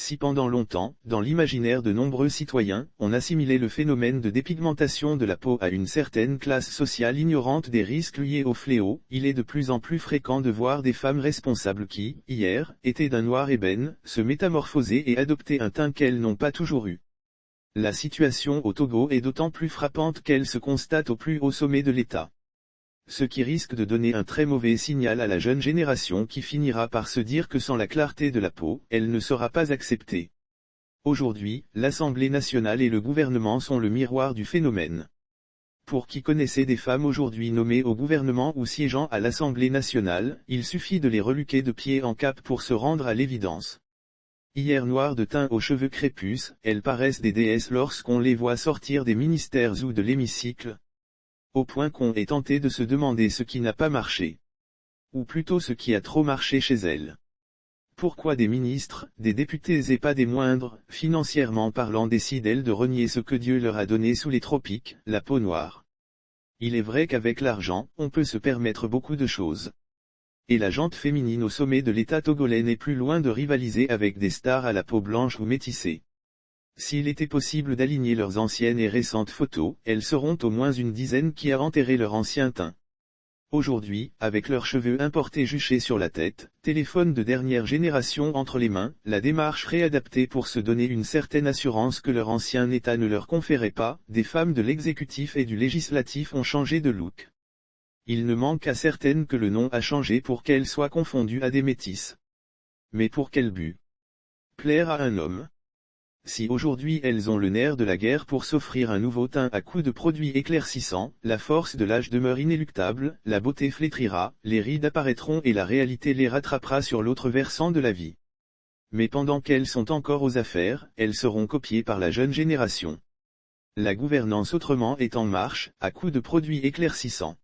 Si pendant longtemps, dans l'imaginaire de nombreux citoyens, on assimilait le phénomène de dépigmentation de la peau à une certaine classe sociale ignorante des risques liés au fléau, il est de plus en plus fréquent de voir des femmes responsables qui, hier, étaient d'un noir ébène, se métamorphoser et adopter un teint qu'elles n'ont pas toujours eu. La situation au Togo est d'autant plus frappante qu'elle se constate au plus haut sommet de l'État. Ce qui risque de donner un très mauvais signal à la jeune génération qui finira par se dire que sans la clarté de la peau, elle ne sera pas acceptée. Aujourd'hui, l'Assemblée nationale et le gouvernement sont le miroir du phénomène. Pour qui connaissait des femmes aujourd'hui nommées au gouvernement ou siégeant à l'Assemblée nationale, il suffit de les reluquer de pied en cap pour se rendre à l'évidence. Hier noires de teint aux cheveux crépus, elles paraissent des déesses lorsqu'on les voit sortir des ministères ou de l'hémicycle. Au point qu'on est tenté de se demander ce qui n'a pas marché. Ou plutôt ce qui a trop marché chez elles. Pourquoi des ministres, des députés et pas des moindres, financièrement parlant décident-elles de renier ce que Dieu leur a donné sous les tropiques, la peau noire? Il est vrai qu'avec l'argent, on peut se permettre beaucoup de choses. Et la gente féminine au sommet de l'État togolais n'est plus loin de rivaliser avec des stars à la peau blanche ou métissée. S'il était possible d'aligner leurs anciennes et récentes photos, elles seront au moins une dizaine qui a enterré leur ancien teint. Aujourd'hui, avec leurs cheveux importés juchés sur la tête, téléphone de dernière génération entre les mains, la démarche réadaptée pour se donner une certaine assurance que leur ancien état ne leur conférait pas, des femmes de l'exécutif et du législatif ont changé de look. Il ne manque à certaines que le nom a changé pour qu'elles soient confondues à des métisses. Mais pour quel but? Plaire à un homme? Si aujourd'hui elles ont le nerf de la guerre pour s'offrir un nouveau teint à coups de produits éclaircissants, la force de l'âge demeure inéluctable, la beauté flétrira, les rides apparaîtront et la réalité les rattrapera sur l'autre versant de la vie. Mais pendant qu'elles sont encore aux affaires, elles seront copiées par la jeune génération. La gouvernance autrement est en marche, à coups de produits éclaircissants.